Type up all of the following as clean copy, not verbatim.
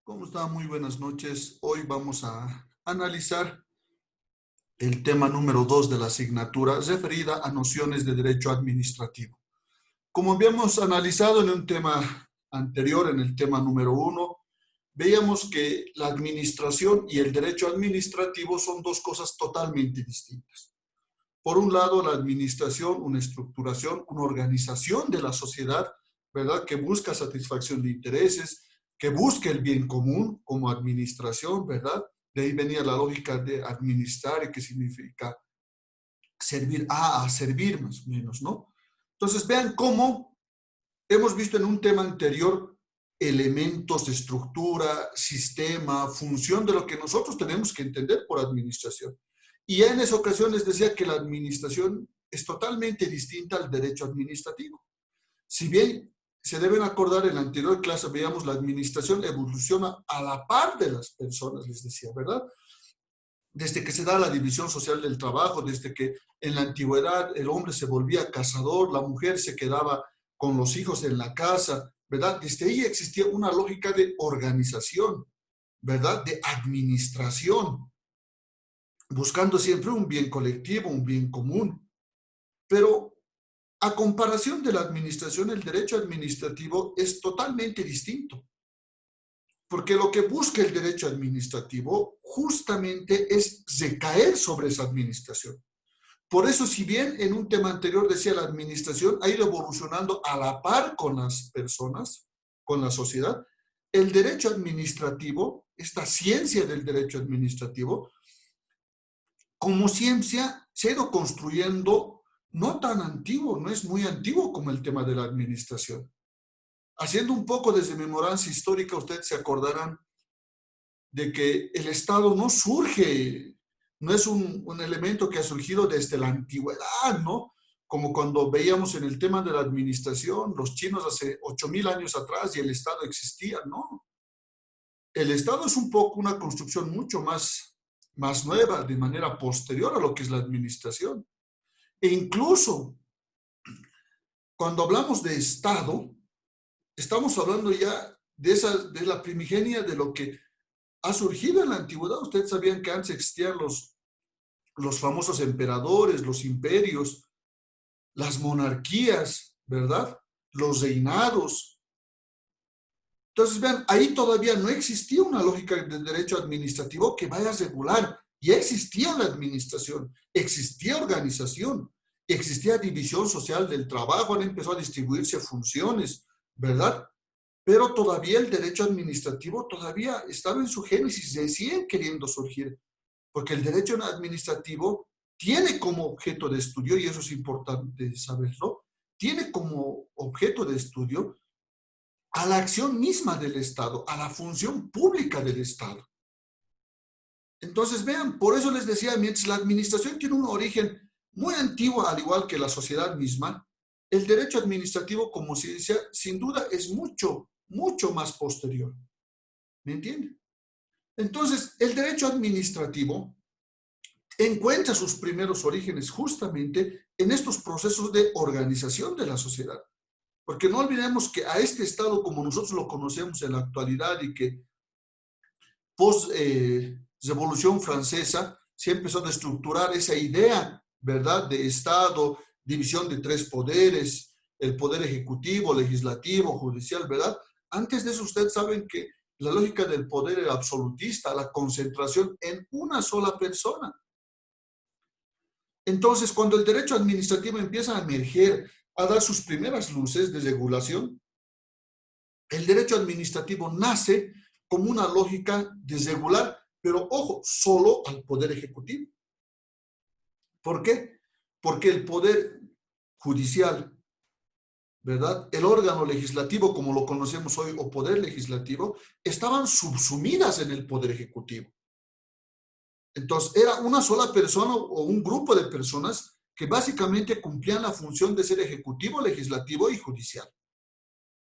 ¿Cómo está? Muy buenas noches. Hoy vamos a analizar el tema número 2 de la asignatura referida a nociones de derecho administrativo. Como habíamos analizado en un tema anterior, en el tema número 1, veíamos que la administración y el derecho administrativo son dos cosas totalmente distintas. Por un lado, la administración, una estructuración, una organización de la sociedad, ¿verdad? Que busca satisfacción de intereses, que busca el bien común como administración, ¿verdad? De ahí venía la lógica de administrar, que significa servir a servir más o menos, ¿no? Entonces, vean cómo hemos visto en un tema anterior elementos de estructura, sistema, función de lo que nosotros tenemos que entender por administración. Y ya en esa ocasión les decía que la administración es totalmente distinta al derecho administrativo. Si bien se deben acordar, en la anterior clase veíamos la administración evoluciona a la par de las personas, les decía, ¿verdad? Desde que se da la división social del trabajo, desde que en la antigüedad el hombre se volvía cazador, la mujer se quedaba con los hijos en la casa, ¿verdad? Desde ahí existía una lógica de organización, ¿verdad? De administración, buscando siempre un bien colectivo, un bien común. Pero a comparación de la administración, el derecho administrativo es totalmente distinto. Porque lo que busca el derecho administrativo justamente es recaer sobre esa administración. Por eso, si bien en un tema anterior decía la administración ha ido evolucionando a la par con las personas, con la sociedad, el derecho administrativo, esta ciencia del derecho administrativo, como ciencia se ha ido construyendo no tan antiguo, no es muy antiguo como el tema de la administración. Haciendo un poco de rememoranza histórica, ustedes se acordarán de que el Estado no surge, no es un elemento que ha surgido desde la antigüedad, ¿no? Como cuando veíamos en el tema de la administración, los chinos hace 8.000 años atrás y el Estado existía, ¿no? El Estado es un poco una construcción mucho más nueva, de manera posterior a lo que es la administración. E incluso cuando hablamos de Estado, estamos hablando ya de la primigenia de lo que ha surgido en la antigüedad. Ustedes sabían que antes existían los famosos emperadores, los imperios, las monarquías, ¿verdad? Los reinados. Entonces, vean, ahí todavía no existía una lógica de derecho administrativo que vaya a regular. Ya existía la administración, existía organización, existía división social del trabajo, han empezado a distribuirse funciones, ¿verdad? Pero todavía el derecho administrativo todavía estaba en su génesis, recién queriendo surgir, porque el derecho administrativo tiene como objeto de estudio, y eso es importante saberlo, tiene como objeto de estudio a la acción misma del Estado, a la función pública del Estado. Entonces, vean, por eso les decía, mientras la administración tiene un origen muy antiguo, al igual que la sociedad misma, el derecho administrativo como ciencia, sin duda, es mucho más posterior. ¿Me entienden? Entonces, el derecho administrativo encuentra sus primeros orígenes justamente en estos procesos de organización de la sociedad. Porque no olvidemos que a este Estado, como nosotros lo conocemos en la actualidad y que post-Revolución Francesa se empezó a estructurar esa idea, ¿verdad?, de Estado, división de tres poderes, el poder ejecutivo, legislativo, judicial, ¿verdad? Antes de eso, ustedes saben que la lógica del poder era absolutista, la concentración en una sola persona. Entonces, cuando el derecho administrativo empieza a emerger, a dar sus primeras luces de regulación, el derecho administrativo nace como una lógica de regular, pero ojo, solo al poder ejecutivo. ¿Por qué? Porque el poder judicial, ¿verdad? El órgano legislativo, como lo conocemos hoy, o poder legislativo, estaban subsumidas en el poder ejecutivo. Entonces, era una sola persona o un grupo de personas que básicamente cumplían la función de ser ejecutivo, legislativo y judicial.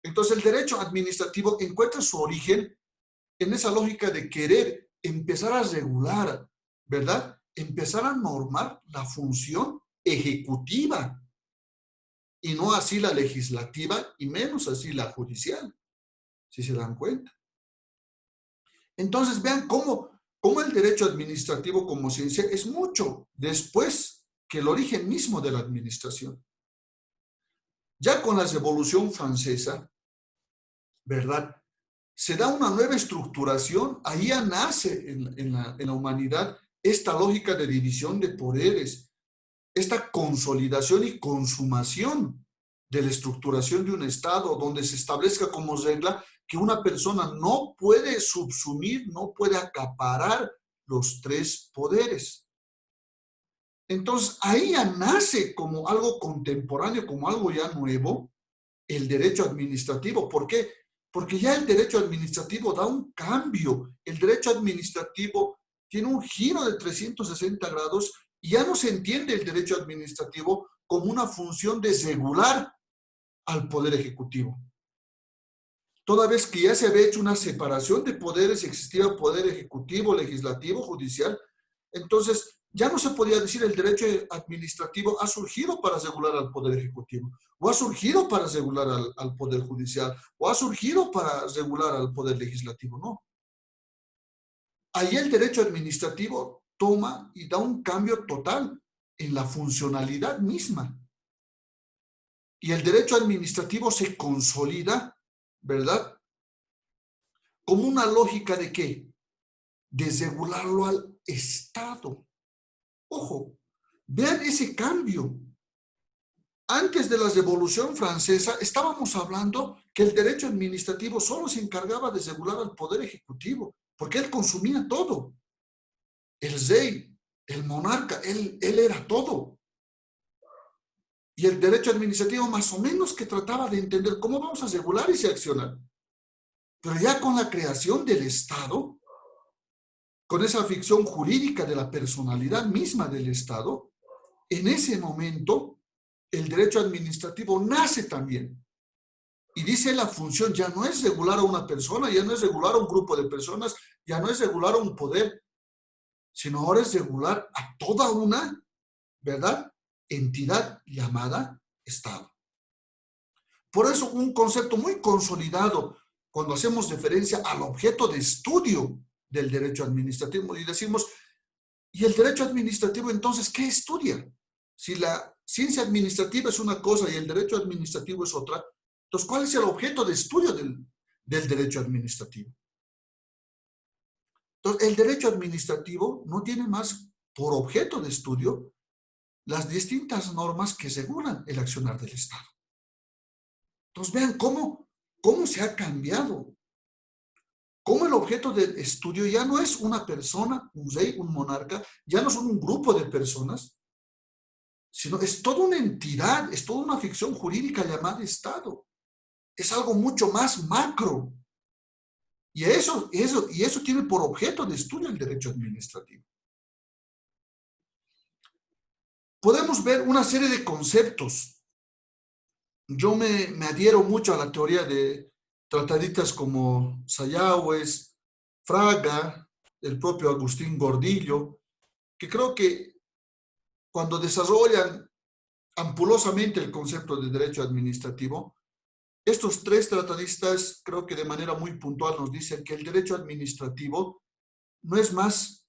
Entonces, el derecho administrativo encuentra su origen en esa lógica de querer empezar a regular, ¿verdad? Empezar a normar la función ejecutiva y no así la legislativa y menos así la judicial, si se dan cuenta. Entonces vean cómo el derecho administrativo como ciencia es mucho después que el origen mismo de la administración. Ya con la Revolución Francesa, ¿verdad? Se da una nueva estructuración, ahí ya nace en la humanidad esta lógica de división de poderes, esta consolidación y consumación de la estructuración de un Estado, donde se establezca como regla que una persona no puede subsumir, no puede acaparar los tres poderes. Entonces, ahí ya nace como algo contemporáneo, como algo ya nuevo, el derecho administrativo. ¿Por qué? Porque ya el derecho administrativo da un cambio. El derecho administrativo tiene un giro de 360 grados y ya no se entiende el derecho administrativo como una función de regular al Poder Ejecutivo. Toda vez que ya se había hecho una separación de poderes, existía poder ejecutivo, legislativo, judicial, entonces ya no se podía decir el derecho administrativo ha surgido para regular al poder ejecutivo, o ha surgido para regular al poder judicial, o ha surgido para regular al poder legislativo, no. Ahí el derecho administrativo toma y da un cambio total en la funcionalidad misma. Y el derecho administrativo se consolida, ¿verdad? Como una lógica de ¿qué? De regularlo al Estado. Ojo, vean ese cambio. Antes de la Revolución Francesa estábamos hablando que el derecho administrativo solo se encargaba de regular al Poder Ejecutivo, porque él consumía todo. El rey, el monarca, él era todo. Y el derecho administrativo más o menos que trataba de entender cómo vamos a regular ese accionar. Pero ya con la creación del Estado, con esa ficción jurídica de la personalidad misma del Estado, en ese momento el derecho administrativo nace también. Y dice la función ya no es regular a una persona, ya no es regular a un grupo de personas, ya no es regular a un poder, sino ahora es regular a toda una, ¿verdad?, entidad llamada Estado. Por eso un concepto muy consolidado cuando hacemos referencia al objeto de estudio del derecho administrativo y decimos, ¿y el derecho administrativo entonces qué estudia? Si la ciencia administrativa es una cosa y el derecho administrativo es otra, entonces ¿cuál es el objeto de estudio del derecho administrativo? Entonces el derecho administrativo no tiene más por objeto de estudio las distintas normas que regulan el accionar del Estado. Entonces vean cómo se ha cambiado. Cómo el objeto del estudio ya no es una persona, un rey, un monarca, ya no son un grupo de personas, sino es toda una entidad, es toda una ficción jurídica llamada Estado. Es algo mucho más macro. Y eso tiene por objeto de estudio el derecho administrativo. Podemos ver una serie de conceptos. Yo me adhiero mucho a la teoría de tratadistas como Sayagüez, Fraga, el propio Agustín Gordillo, que creo que cuando desarrollan ampulosamente el concepto de derecho administrativo, estos tres tratadistas creo que de manera muy puntual nos dicen que el derecho administrativo no es más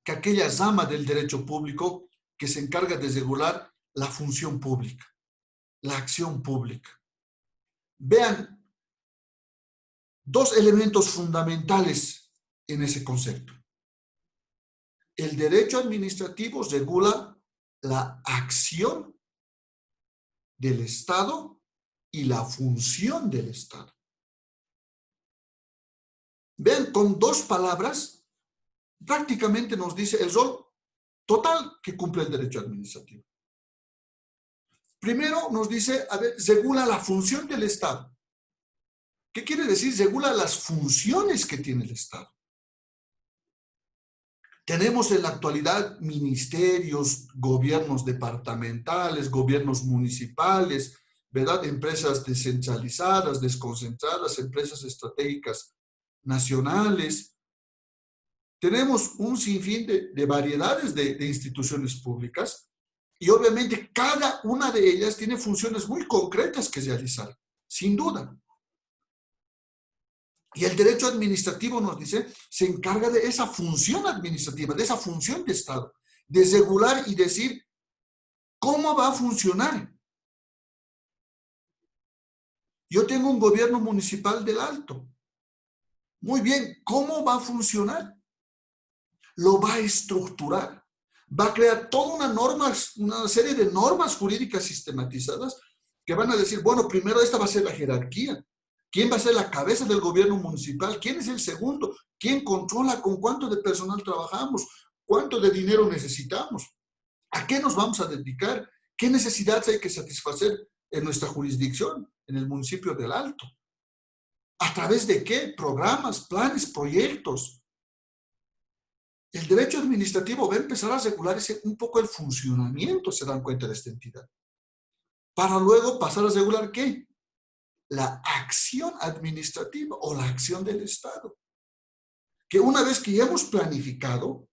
que aquella rama del derecho público que se encarga de regular la función pública, la acción pública. Vean dos elementos fundamentales en ese concepto. El derecho administrativo regula la acción del Estado y la función del Estado. Vean, con dos palabras, prácticamente nos dice el rol total que cumple el derecho administrativo. Primero nos dice, a ver, regula la función del Estado. ¿Qué quiere decir? Regula las funciones que tiene el Estado. Tenemos en la actualidad ministerios, gobiernos departamentales, gobiernos municipales, ¿verdad? Empresas descentralizadas, desconcentradas, empresas estratégicas nacionales. Tenemos un sinfín de variedades de instituciones públicas y obviamente cada una de ellas tiene funciones muy concretas que realizar, sin duda. Y el derecho administrativo nos dice, se encarga de esa función administrativa, de esa función de Estado, de regular y decir cómo va a funcionar. Yo tengo un gobierno municipal del Alto. Muy bien, ¿cómo va a funcionar? Lo va a estructurar. Va a crear toda una serie de normas jurídicas sistematizadas que van a decir, bueno, primero esta va a ser la jerarquía. ¿Quién va a ser la cabeza del gobierno municipal? ¿Quién es el segundo? ¿Quién controla con cuánto de personal trabajamos? ¿Cuánto de dinero necesitamos? ¿A qué nos vamos a dedicar? ¿Qué necesidades hay que satisfacer en nuestra jurisdicción, en el municipio del Alto? ¿A través de qué? Programas, planes, proyectos. El derecho administrativo va a empezar a regular un poco el funcionamiento, se dan cuenta de esta entidad. Para luego pasar a regular ¿qué? La acción administrativa o la acción del Estado. Que una vez que ya hemos planificado,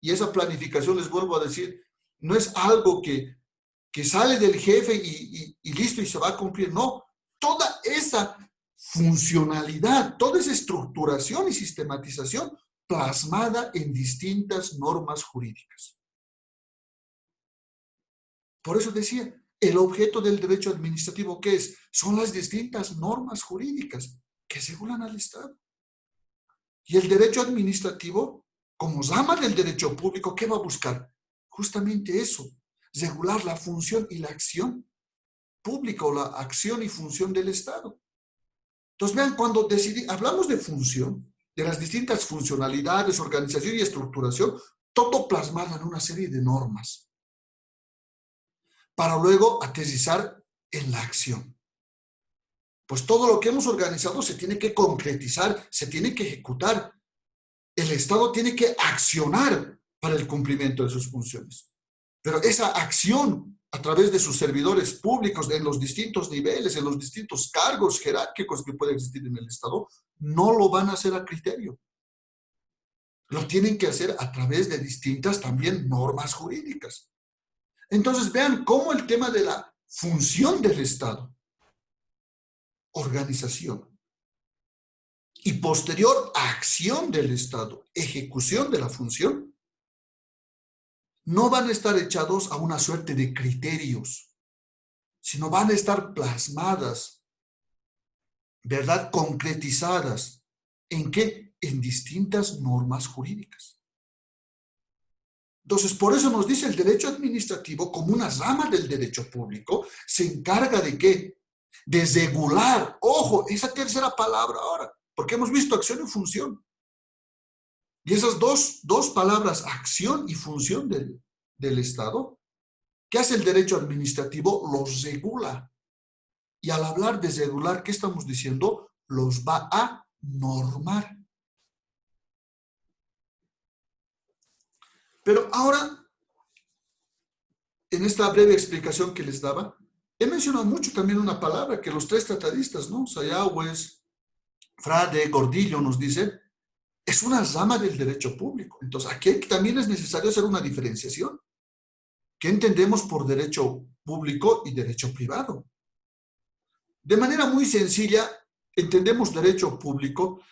y esa planificación, les vuelvo a decir, no es algo que sale del jefe y listo y se va a cumplir, no. Toda esa funcionalidad, toda esa estructuración y sistematización plasmada en distintas normas jurídicas. Por eso decía, el objeto del derecho administrativo, ¿qué es? Son las distintas normas jurídicas que regulan al Estado. Y el derecho administrativo, como rama del derecho público, ¿qué va a buscar? Justamente eso, regular la función y la acción pública o la acción y función del Estado. Entonces, vean, cuando hablamos de función, de las distintas funcionalidades, organización y estructuración, todo plasmado en una serie de normas, para luego aterrizar en la acción. Pues todo lo que hemos organizado se tiene que concretizar, se tiene que ejecutar. El Estado tiene que accionar para el cumplimiento de sus funciones. Pero esa acción a través de sus servidores públicos en los distintos niveles, en los distintos cargos jerárquicos que pueden existir en el Estado, no lo van a hacer a criterio. Lo tienen que hacer a través de distintas también normas jurídicas. Entonces vean cómo el tema de la función del Estado, organización, y posterior acción del Estado, ejecución de la función, no van a estar echados a una suerte de criterios, sino van a estar plasmadas, ¿verdad? Concretizadas. ¿En qué? En distintas normas jurídicas. Entonces, por eso nos dice el derecho administrativo, como una rama del derecho público, se encarga de ¿qué? De regular, ojo, esa tercera palabra ahora, porque hemos visto acción y función. Y esas dos palabras, acción y función del Estado, ¿qué hace el derecho administrativo? Los regula. Y al hablar de regular, ¿qué estamos diciendo? Los va a normar. Pero ahora, en esta breve explicación que les daba, he mencionado mucho también una palabra que los tres tratadistas, ¿no? Sayagüez, Frade, Gordillo nos dicen, es una rama del derecho público. Entonces, aquí también es necesario hacer una diferenciación. ¿Qué entendemos por derecho público y derecho privado? De manera muy sencilla, entendemos derecho público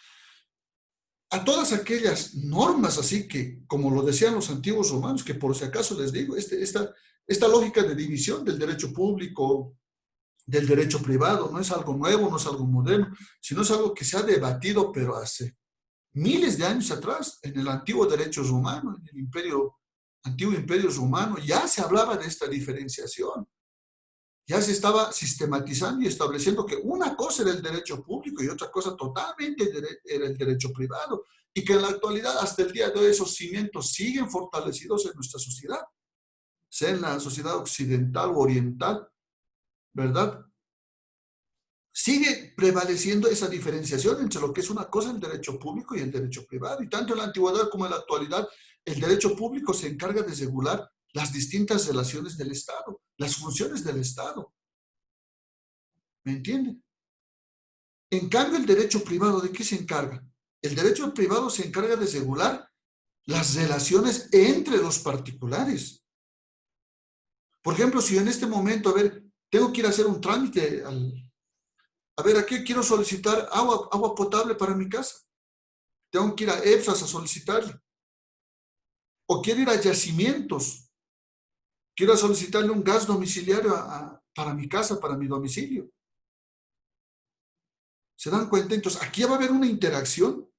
a todas aquellas normas, así que, como lo decían los antiguos romanos, que por si acaso les digo, esta lógica de división del derecho público, del derecho privado, no es algo nuevo, no es algo moderno, sino es algo que se ha debatido, pero hace miles de años atrás, en el antiguo derecho romano, en el antiguo imperio romano, ya se hablaba de esta diferenciación. Ya se estaba sistematizando y estableciendo que una cosa era el derecho público y otra cosa totalmente era el derecho privado. Y que en la actualidad, hasta el día de hoy, esos cimientos siguen fortalecidos en nuestra sociedad, sea en la sociedad occidental o oriental, ¿verdad? Sigue prevaleciendo esa diferenciación entre lo que es una cosa, el derecho público y el derecho privado. Y tanto en la antigüedad como en la actualidad, el derecho público se encarga de regular las distintas relaciones del Estado, las funciones del Estado. ¿Me entienden? En cambio, el derecho privado, ¿de qué se encarga? El derecho privado se encarga de regular las relaciones entre los particulares. Por ejemplo, si en este momento, a ver, tengo que ir a hacer un trámite A ver, aquí quiero solicitar agua potable para mi casa. Tengo que ir a EPSAS a solicitarle. O quiero ir a yacimientos. Quiero solicitarle un gas domiciliario para mi casa, para mi domicilio. ¿Se dan cuenta? Entonces, aquí va a haber una interacción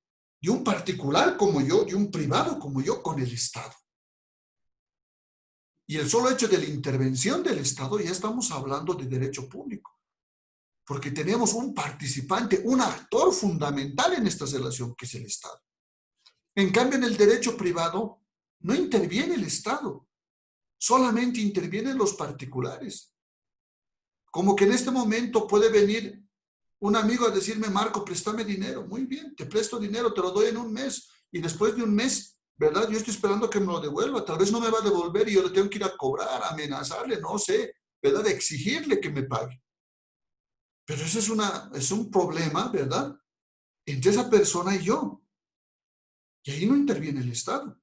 de un particular como yo, de un privado como yo, con el Estado. Y el solo hecho de la intervención del Estado, ya estamos hablando de derecho público. Porque tenemos un participante, un actor fundamental en esta relación, que es el Estado. En cambio, en el derecho privado, no interviene el Estado. Solamente intervienen los particulares. Como que en este momento puede venir un amigo a decirme, Marco, préstame dinero. Muy bien, te presto dinero, te lo doy en un mes. Y después de un mes, ¿verdad? Yo estoy esperando que me lo devuelva. Tal vez no me va a devolver y yo le tengo que ir a cobrar, a amenazarle, no sé, ¿verdad? Exigirle que me pague. Pero eso es un problema, ¿verdad? Entre esa persona y yo. Y ahí no interviene el Estado.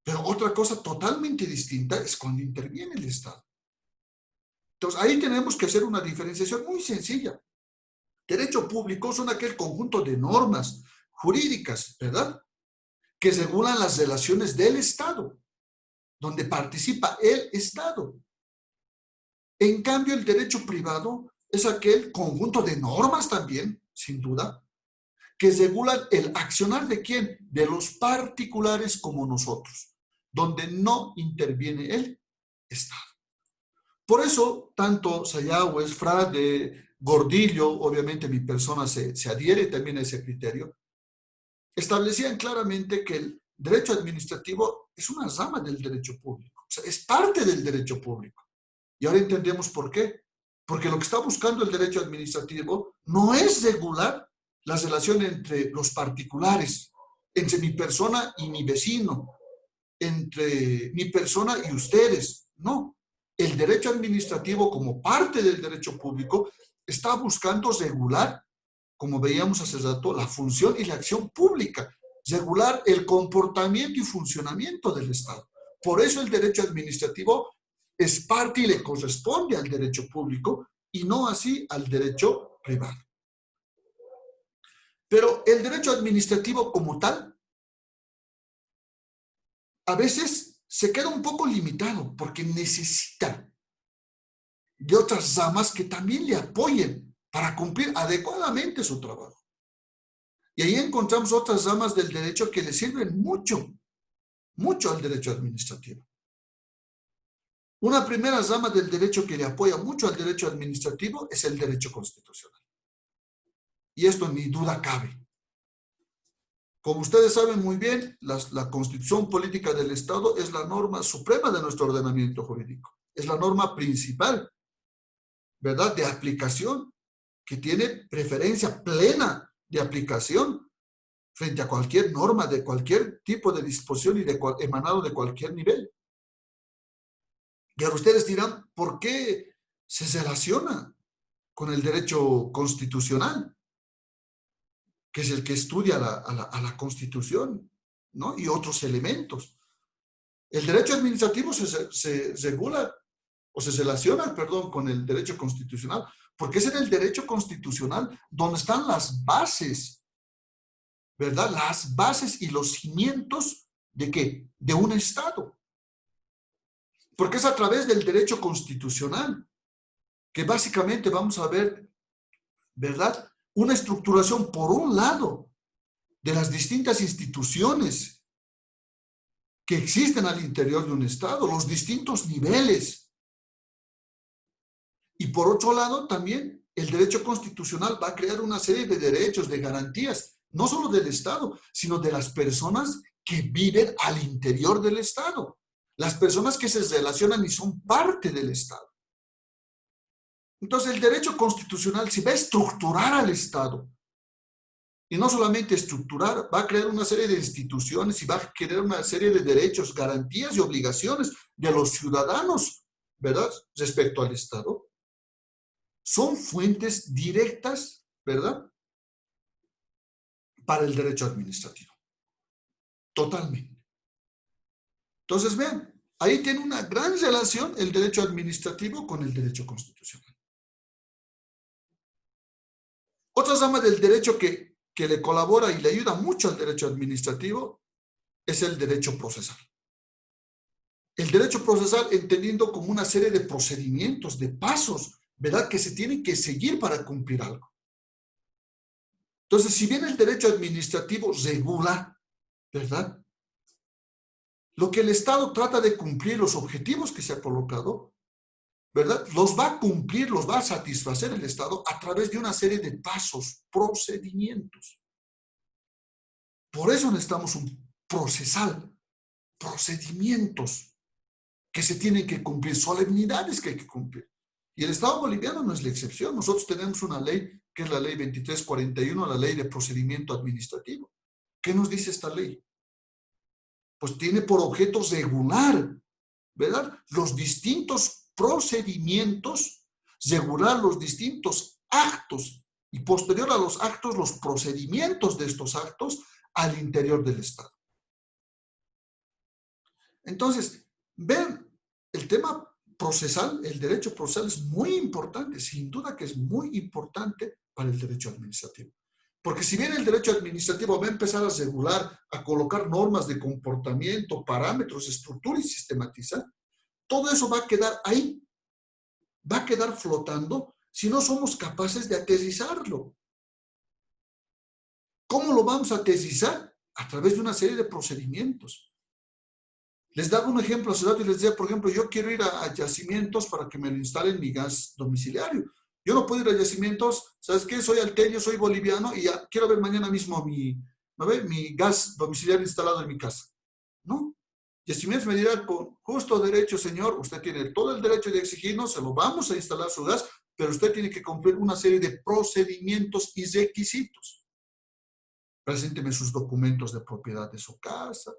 Pero otra cosa totalmente distinta es cuando interviene el Estado. Entonces, ahí tenemos que hacer una diferenciación muy sencilla. Derecho público son aquel conjunto de normas jurídicas, ¿verdad?, que regulan las relaciones del Estado, donde participa el Estado. En cambio, el derecho privado es aquel conjunto de normas también, sin duda, que regulan el accionar de quién, de los particulares como nosotros, donde no interviene el Estado. Por eso, tanto Sayagüez, Frade, Gordillo, obviamente mi persona se adhiere también a ese criterio, establecían claramente que el derecho administrativo es una rama del derecho público, o sea, es parte del derecho público. Y ahora entendemos por qué. Porque lo que está buscando el derecho administrativo no es regular la relación entre los particulares, entre mi persona y mi vecino, entre mi persona y ustedes. No. El derecho administrativo, como parte del derecho público, está buscando regular, como veíamos hace rato, la función y la acción pública, regular el comportamiento y funcionamiento del Estado. Por eso el derecho administrativo es parte y le corresponde al derecho público y no así al derecho privado. Pero el derecho administrativo como tal, a veces se queda un poco limitado porque necesita de otras ramas que también le apoyen para cumplir adecuadamente su trabajo. Y ahí encontramos otras ramas del derecho que le sirven mucho, mucho al derecho administrativo. Una primera rama del derecho que le apoya mucho al derecho administrativo es el derecho constitucional. Y esto ni duda cabe. Como ustedes saben muy bien, la Constitución Política del Estado es la norma suprema de nuestro ordenamiento jurídico. Es la norma principal, ¿verdad?, de aplicación, que tiene preferencia plena de aplicación frente a cualquier norma de cualquier tipo de disposición y emanado de cualquier nivel. Y ahora ustedes dirán, ¿por qué se relaciona con el derecho constitucional, que es el que estudia a la Constitución, ¿no?, y otros elementos? El derecho administrativo se regula o se relaciona, perdón, con el derecho constitucional, porque es en el derecho constitucional donde están las bases, ¿verdad? Las bases y los cimientos ¿de qué? De un Estado. Porque es a través del derecho constitucional que básicamente vamos a ver, ¿verdad?, una estructuración, por un lado, de las distintas instituciones que existen al interior de un Estado, los distintos niveles. Y por otro lado, también el derecho constitucional va a crear una serie de derechos, de garantías, no solo del Estado, sino de las personas que viven al interior del Estado, las personas que se relacionan y son parte del Estado. Entonces, el derecho constitucional, si va a estructurar al Estado, y no solamente estructurar, va a crear una serie de instituciones y va a crear una serie de derechos, garantías y obligaciones de los ciudadanos, ¿verdad?, respecto al Estado. Son fuentes directas, ¿verdad?, para el derecho administrativo. Totalmente. Entonces, vean, ahí tiene una gran relación el derecho administrativo con el derecho constitucional. Otra rama del derecho que le colabora y le ayuda mucho al derecho administrativo es el derecho procesal. El derecho procesal entendiendo como una serie de procedimientos, de pasos, ¿verdad?, que se tienen que seguir para cumplir algo. Entonces, si bien el derecho administrativo regula, ¿verdad?, lo que el Estado trata de cumplir, los objetivos que se ha colocado, ¿verdad?, los va a cumplir, los va a satisfacer el Estado a través de una serie de pasos, procedimientos. Por eso necesitamos un procesal, procedimientos que se tienen que cumplir, solemnidades que hay que cumplir. Y el Estado boliviano no es la excepción. Nosotros tenemos una ley que es la ley 2341, la ley de procedimiento administrativo. ¿Qué nos dice esta ley? Pues tiene por objeto regular, ¿verdad?, los distintos procedimientos, regular los distintos actos y posterior a los actos, los procedimientos de estos actos al interior del Estado. Entonces, ven, el tema procesal, el derecho procesal es muy importante, sin duda que es muy importante para el derecho administrativo. Porque si bien el derecho administrativo va a empezar a regular, a colocar normas de comportamiento, parámetros, estructura y sistematizar, todo eso va a quedar ahí, va a quedar flotando si no somos capaces de aterrizarlo. ¿Cómo lo vamos a aterrizar? A través de una serie de procedimientos. Les daba un ejemplo hace rato y les decía, por ejemplo, yo quiero ir a yacimientos para que me lo instalen mi gas domiciliario. Yo no puedo ir a yacimientos, ¿sabes qué? Soy alteño, soy boliviano y ya quiero ver mañana mismo mi gas domiciliario instalado en mi casa. ¿No? Yacimientos me dirá, con justo derecho, señor, usted tiene todo el derecho de exigirnos, se lo vamos a instalar su gas, pero usted tiene que cumplir una serie de procedimientos y requisitos. Presénteme sus documentos de propiedad de su casa,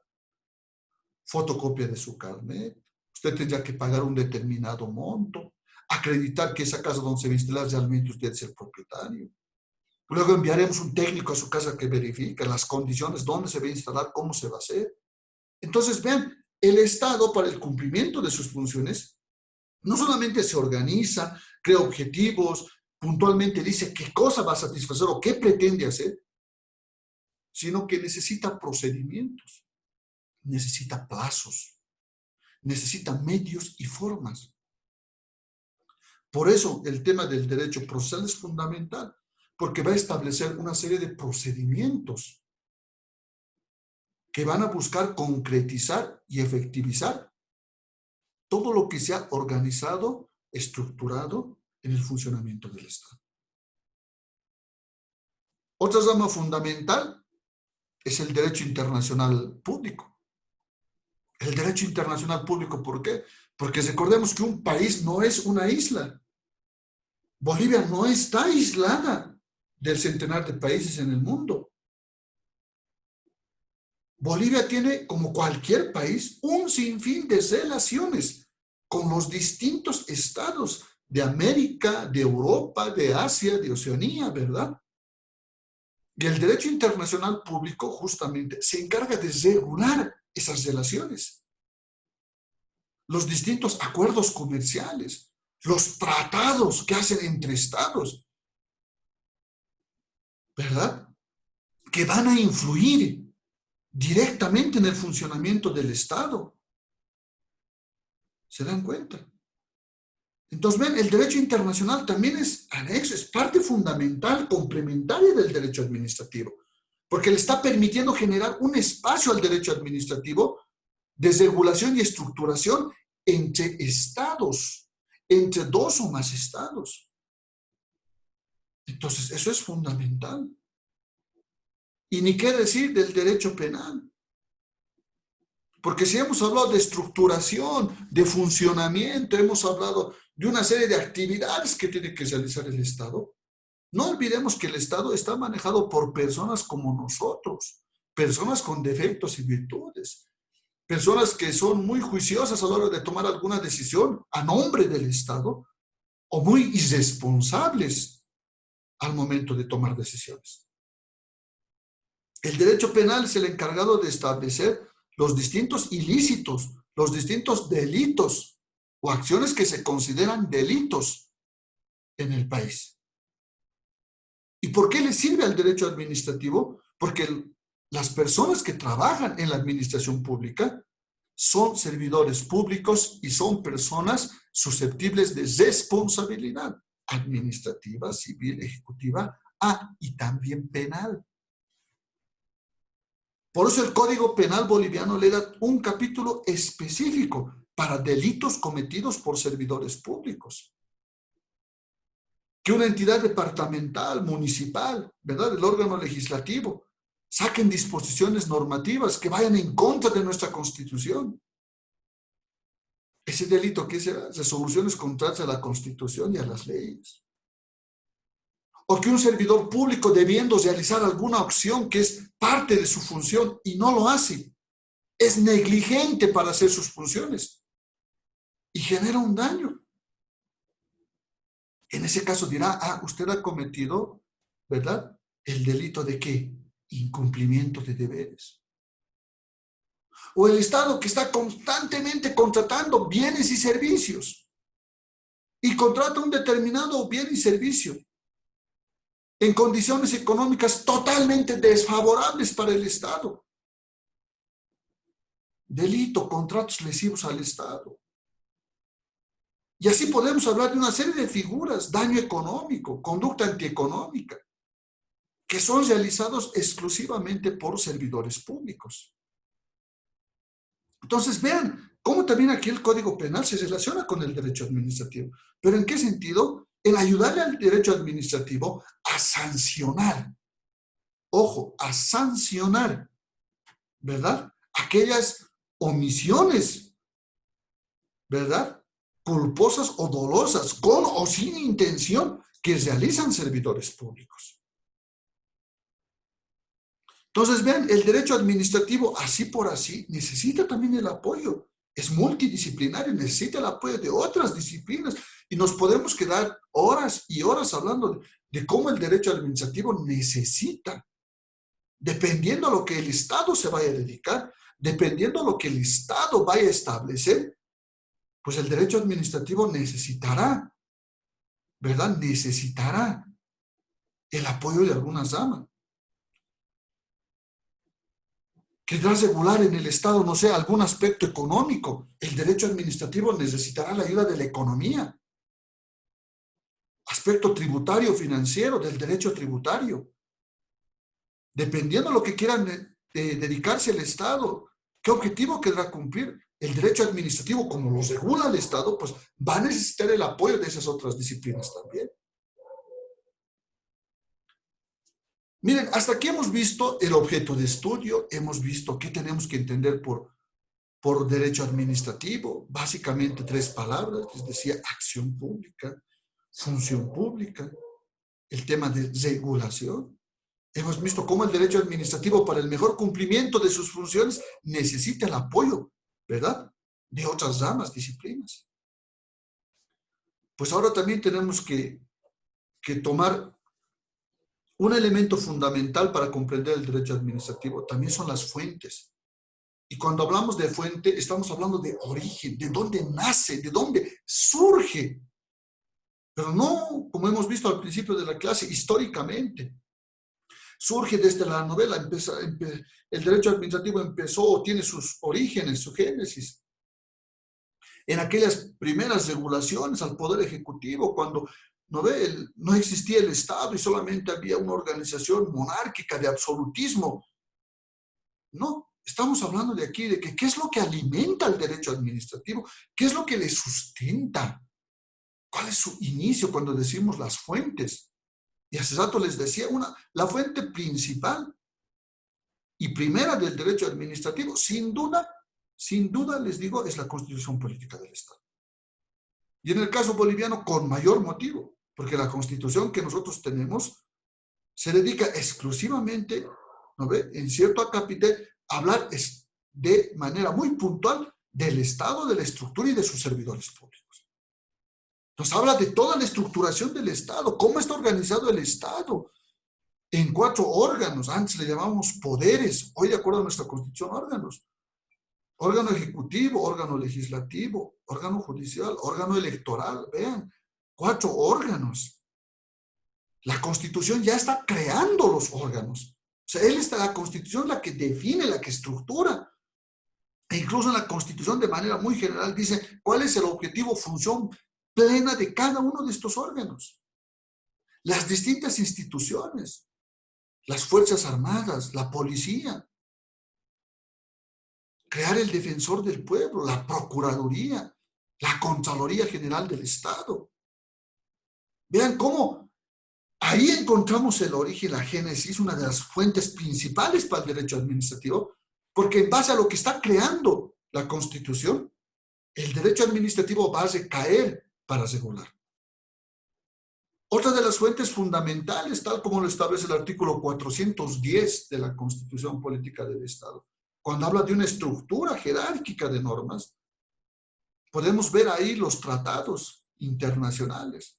fotocopia de su carnet, usted tendrá que pagar un determinado monto, acreditar que esa casa donde se va a instalar realmente usted es el propietario. Luego enviaremos un técnico a su casa que verifique las condiciones, dónde se va a instalar, cómo se va a hacer. Entonces, vean, el Estado para el cumplimiento de sus funciones no solamente se organiza, crea objetivos, puntualmente dice qué cosa va a satisfacer o qué pretende hacer, sino que necesita procedimientos, necesita plazos, necesita medios y formas. Por eso el tema del derecho procesal es fundamental, porque va a establecer una serie de procedimientos que van a buscar concretizar y efectivizar todo lo que se ha organizado, estructurado en el funcionamiento del Estado. Otra rama fundamental es el derecho internacional público. El derecho internacional público, ¿por qué? Porque recordemos que un país no es una isla. Bolivia no está aislada del centenar de países en el mundo. Bolivia tiene, como cualquier país, un sinfín de relaciones con los distintos estados de América, de Europa, de Asia, de Oceanía, ¿verdad? Y el derecho internacional público justamente se encarga de regular esas relaciones. Los distintos acuerdos comerciales, los tratados que hacen entre estados, ¿verdad?, que van a influir directamente en el funcionamiento del Estado. ¿Se dan cuenta? Entonces, ven, el derecho internacional también es anexo, es parte fundamental, complementaria del derecho administrativo, porque le está permitiendo generar un espacio al derecho administrativo de regulación y estructuración entre estados, entre dos o más estados. Entonces, eso es fundamental. Y ni qué decir del derecho penal. Porque si hemos hablado de estructuración, de funcionamiento, hemos hablado de una serie de actividades que tiene que realizar el Estado, no olvidemos que el Estado está manejado por personas como nosotros, personas con defectos y virtudes, personas que son muy juiciosas a la hora de tomar alguna decisión a nombre del Estado o muy irresponsables al momento de tomar decisiones. El derecho penal es el encargado de establecer los distintos ilícitos, los distintos delitos o acciones que se consideran delitos en el país. ¿Y por qué le sirve al derecho administrativo? Porque las personas que trabajan en la administración pública son servidores públicos y son personas susceptibles de responsabilidad administrativa, civil, ejecutiva, y también penal. Por eso el Código Penal boliviano le da un capítulo específico para delitos cometidos por servidores públicos. Que una entidad departamental, municipal, ¿verdad?, el órgano legislativo, saquen disposiciones normativas que vayan en contra de nuestra Constitución. Ese delito, ¿qué será? Resoluciones contrarias a la Constitución y a las leyes. O que un servidor público, debiendo realizar alguna acción que es parte de su función y no lo hace, es negligente para hacer sus funciones y genera un daño. En ese caso dirá, usted ha cometido, ¿verdad?, el delito de ¿qué? Incumplimiento de deberes. O el Estado, que está constantemente contratando bienes y servicios y contrata un determinado bien y servicio en condiciones económicas totalmente desfavorables para el Estado. Delito, contratos lesivos al Estado. Y así podemos hablar de una serie de figuras: daño económico, conducta antieconómica, que son realizados exclusivamente por servidores públicos. Entonces, vean cómo también aquí el Código Penal se relaciona con el derecho administrativo. ¿Pero en qué sentido? En ayudarle al derecho administrativo a sancionar. Ojo, a sancionar, ¿verdad?, aquellas omisiones, ¿verdad?, culposas o dolosas, con o sin intención, que realizan servidores públicos. Entonces, vean, el derecho administrativo, así por así, necesita también el apoyo. Es multidisciplinario, necesita el apoyo de otras disciplinas. Y nos podemos quedar horas y horas hablando de cómo el derecho administrativo necesita, dependiendo a lo que el Estado se vaya a dedicar, dependiendo a lo que el Estado vaya a establecer, pues el derecho administrativo necesitará, ¿verdad?, necesitará el apoyo de algunas ramas. Querrá regular en el Estado, no sé, algún aspecto económico. El derecho administrativo necesitará la ayuda de la economía. Aspecto tributario, financiero, del derecho tributario. Dependiendo de lo que quieran dedicarse el Estado, qué objetivo querrá cumplir. El derecho administrativo, como lo regula el Estado, pues va a necesitar el apoyo de esas otras disciplinas también. Miren, hasta aquí hemos visto el objeto de estudio, hemos visto qué tenemos que entender por derecho administrativo, básicamente 3 palabras, les decía: acción pública, función pública, el tema de regulación. Hemos visto cómo el derecho administrativo, para el mejor cumplimiento de sus funciones, necesita el apoyo, ¿verdad?, de otras ramas, disciplinas. Pues ahora también tenemos que tomar un elemento fundamental para comprender el derecho administrativo, también son las fuentes. Y cuando hablamos de fuente, estamos hablando de origen, de dónde nace, de dónde surge. Pero no, como hemos visto al principio de la clase, históricamente. Surge desde la novela, el derecho administrativo empezó o tiene sus orígenes, su génesis, en aquellas primeras regulaciones al Poder Ejecutivo, cuando no existía el Estado y solamente había una organización monárquica de absolutismo. No, estamos hablando de aquí, de que qué es lo que alimenta el derecho administrativo, qué es lo que le sustenta, cuál es su inicio cuando decimos las fuentes. Y hace rato les decía, la fuente principal y primera del derecho administrativo, sin duda les digo, es la Constitución Política del Estado. Y en el caso boliviano, con mayor motivo, porque la Constitución que nosotros tenemos se dedica exclusivamente, ¿no ve?, en cierto acápite, a hablar de manera muy puntual del Estado, de la estructura y de sus servidores públicos. Nos habla de toda la estructuración del Estado, cómo está organizado el Estado, en 4 órganos. Antes le llamábamos poderes, hoy de acuerdo a nuestra Constitución, órganos. Órgano ejecutivo, órgano legislativo, órgano judicial, órgano electoral, vean, 4 órganos. La Constitución ya está creando los órganos. O sea, la Constitución es la que define, la que estructura. E incluso en la Constitución, de manera muy general, dice cuál es el objetivo, función plena de cada uno de estos órganos. Las distintas instituciones, las Fuerzas Armadas, la policía, crear el defensor del pueblo, la Procuraduría, la Contraloría General del Estado. Vean cómo ahí encontramos el origen, la génesis, una de las fuentes principales para el derecho administrativo, porque en base a lo que está creando la Constitución, el derecho administrativo va a recaer para regular. Otra de las fuentes fundamentales, tal como lo establece el artículo 410 de la Constitución Política del Estado, cuando habla de una estructura jerárquica de normas, podemos ver ahí los tratados internacionales.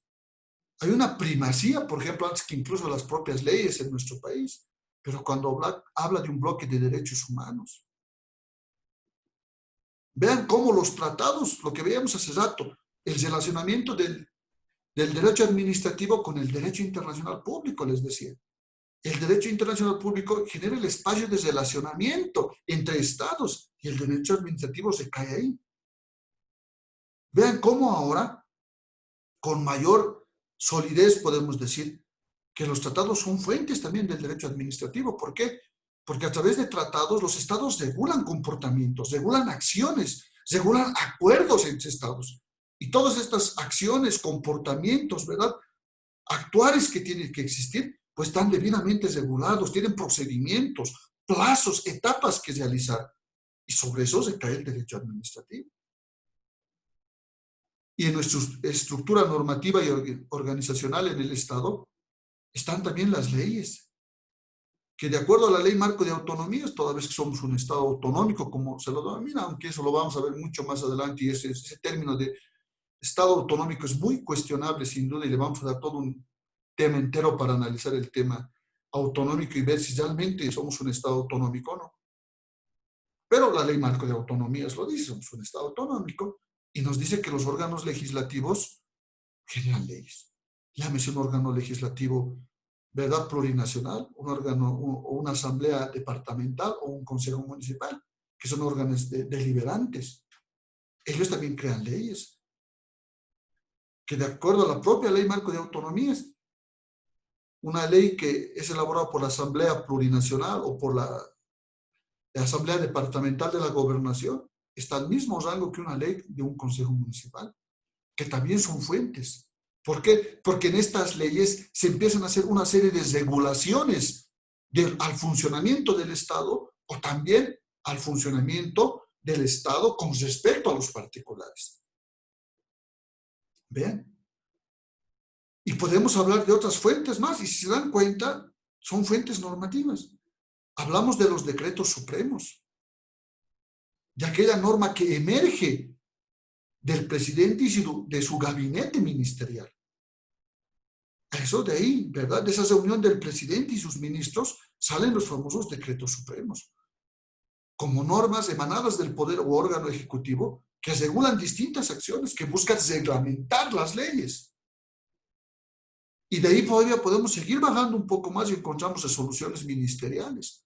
Hay una primacía, por ejemplo, antes que incluso las propias leyes en nuestro país, pero cuando habla de un bloque de derechos humanos. Vean cómo los tratados, lo que veíamos hace rato, el relacionamiento del derecho administrativo con el derecho internacional público, les decía. El derecho internacional público genera el espacio de relacionamiento entre estados y el derecho administrativo se cae ahí. Vean cómo ahora, con mayor solidez, podemos decir que los tratados son fuentes también del derecho administrativo. ¿Por qué? Porque a través de tratados los estados regulan comportamientos, regulan acciones, regulan acuerdos entre estados. Y todas estas acciones, comportamientos, ¿verdad? Actuales que tienen que existir, pues están debidamente regulados, tienen procedimientos, plazos, etapas que realizar. Y sobre eso se cae el derecho administrativo. Y en nuestra estructura normativa y organizacional en el Estado están también las leyes, que de acuerdo a la ley marco de autonomías, toda vez que somos un Estado autonómico, como se lo denomina, aunque eso lo vamos a ver mucho más adelante, y ese término de Estado autonómico es muy cuestionable, sin duda, y le vamos a dar todo un tema entero para analizar el tema autonómico y ver si realmente somos un Estado autonómico o no. Pero la ley marco de autonomías lo dice, somos un Estado autonómico, y nos dice que los órganos legislativos generan leyes. Llámese un órgano legislativo, ¿verdad?, plurinacional, un órgano o una asamblea departamental o un consejo municipal, que son órganos deliberantes. Ellos también crean leyes, que de acuerdo a la propia ley marco de autonomías, una ley que es elaborada por la asamblea plurinacional o por la asamblea departamental de la gobernación, está al mismo rango que una ley de un consejo municipal, que también son fuentes. ¿Por qué? Porque en estas leyes se empiezan a hacer una serie de regulaciones al funcionamiento del Estado o también al funcionamiento del Estado con respecto a los particulares. ¿Ven? Y podemos hablar de otras fuentes más, y si se dan cuenta, son fuentes normativas. Hablamos de los decretos supremos, de aquella norma que emerge del presidente y de su gabinete ministerial. Eso de ahí, ¿verdad? De esa reunión del presidente y sus ministros salen los famosos decretos supremos, como normas emanadas del poder o órgano ejecutivo que regulan distintas acciones, que buscan reglamentar las leyes. Y de ahí todavía podemos seguir bajando un poco más y encontramos resoluciones ministeriales.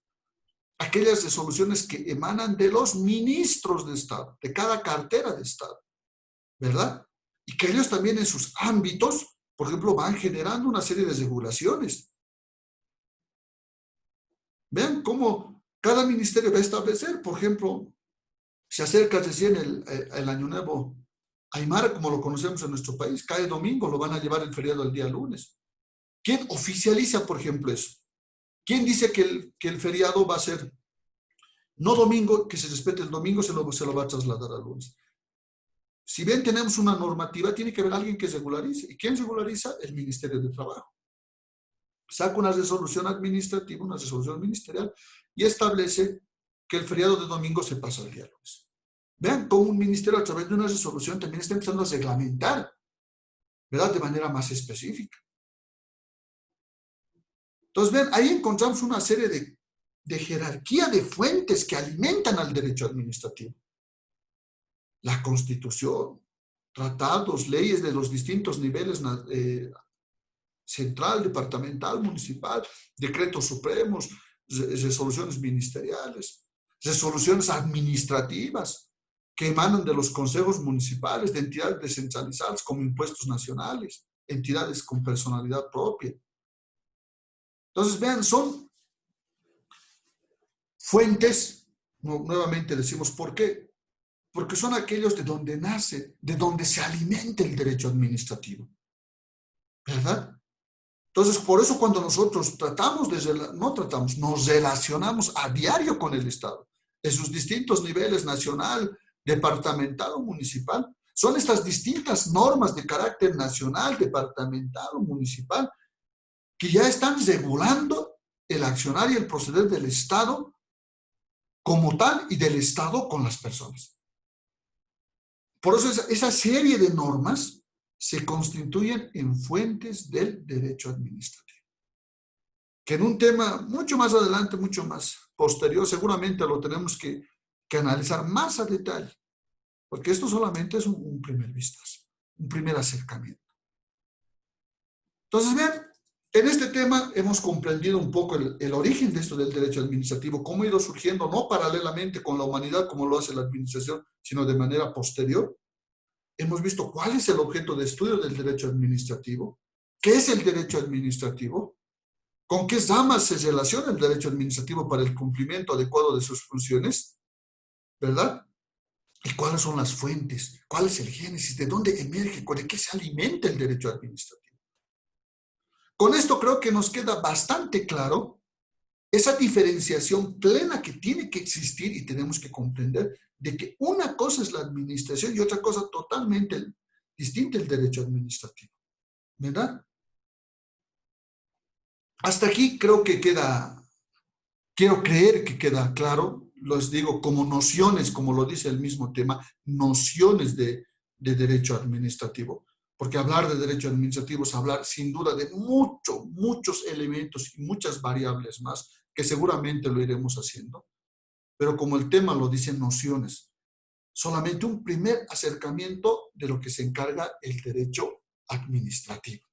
Aquellas resoluciones que emanan de los ministros de Estado, de cada cartera de Estado, ¿verdad? Y que ellos también en sus ámbitos, por ejemplo, van generando una serie de regulaciones. Vean cómo cada ministerio va a establecer, por ejemplo, se acerca recién el Año Nuevo Aymara, como lo conocemos en nuestro país, cae domingo, lo van a llevar el feriado el día lunes. ¿Quién oficializa, por ejemplo, eso? ¿Quién dice que el feriado va a ser no domingo, que se respete el domingo, se lo va a trasladar al lunes? Si bien tenemos una normativa, tiene que haber alguien que regularice. ¿Y quién regulariza? El Ministerio de Trabajo. Saca una resolución administrativa, una resolución ministerial, y establece que el feriado de domingo se pasa al día lunes. Vean cómo un ministerio a través de una resolución también está empezando a reglamentar, ¿verdad?, de manera más específica. Entonces, ven, ahí encontramos una serie de jerarquía de fuentes que alimentan al derecho administrativo. La Constitución, tratados, leyes de los distintos niveles central, departamental, municipal, decretos supremos, resoluciones ministeriales, resoluciones administrativas que emanan de los consejos municipales, de entidades descentralizadas como impuestos nacionales, entidades con personalidad propia. Entonces, vean, son fuentes, nuevamente decimos, ¿por qué? Porque son aquellos de donde nace, de donde se alimenta el derecho administrativo, ¿verdad? Entonces, por eso cuando nosotros nos relacionamos a diario con el Estado, en sus distintos niveles, nacional, departamental o municipal, son estas distintas normas de carácter nacional, departamental o municipal que ya están regulando el accionar y el proceder del Estado como tal y del Estado con las personas. Por eso esa serie de normas se constituyen en fuentes del derecho administrativo. Que en un tema mucho más adelante, mucho más posterior, seguramente lo tenemos que analizar más a detalle, porque esto solamente es un primer vistazo, un primer acercamiento. Entonces, vean, en este tema hemos comprendido un poco el origen de esto del derecho administrativo, cómo ha ido surgiendo, no paralelamente con la humanidad como lo hace la administración, sino de manera posterior. Hemos visto cuál es el objeto de estudio del derecho administrativo, qué es el derecho administrativo, con qué ramas se relaciona el derecho administrativo para el cumplimiento adecuado de sus funciones, ¿verdad? Y cuáles son las fuentes, cuál es el génesis, de dónde emerge, de qué se alimenta el derecho administrativo. Con esto creo que nos queda bastante claro esa diferenciación plena que tiene que existir y tenemos que comprender de que una cosa es la administración y otra cosa totalmente distinta el derecho administrativo, ¿verdad? Hasta aquí creo que quiero creer que queda claro, los digo como nociones, como lo dice el mismo tema, nociones de derecho administrativo. Porque hablar de derecho administrativo es hablar sin duda de muchos elementos y muchas variables más, que seguramente lo iremos haciendo. Pero como el tema lo dice, nociones. Solamente un primer acercamiento de lo que se encarga el derecho administrativo.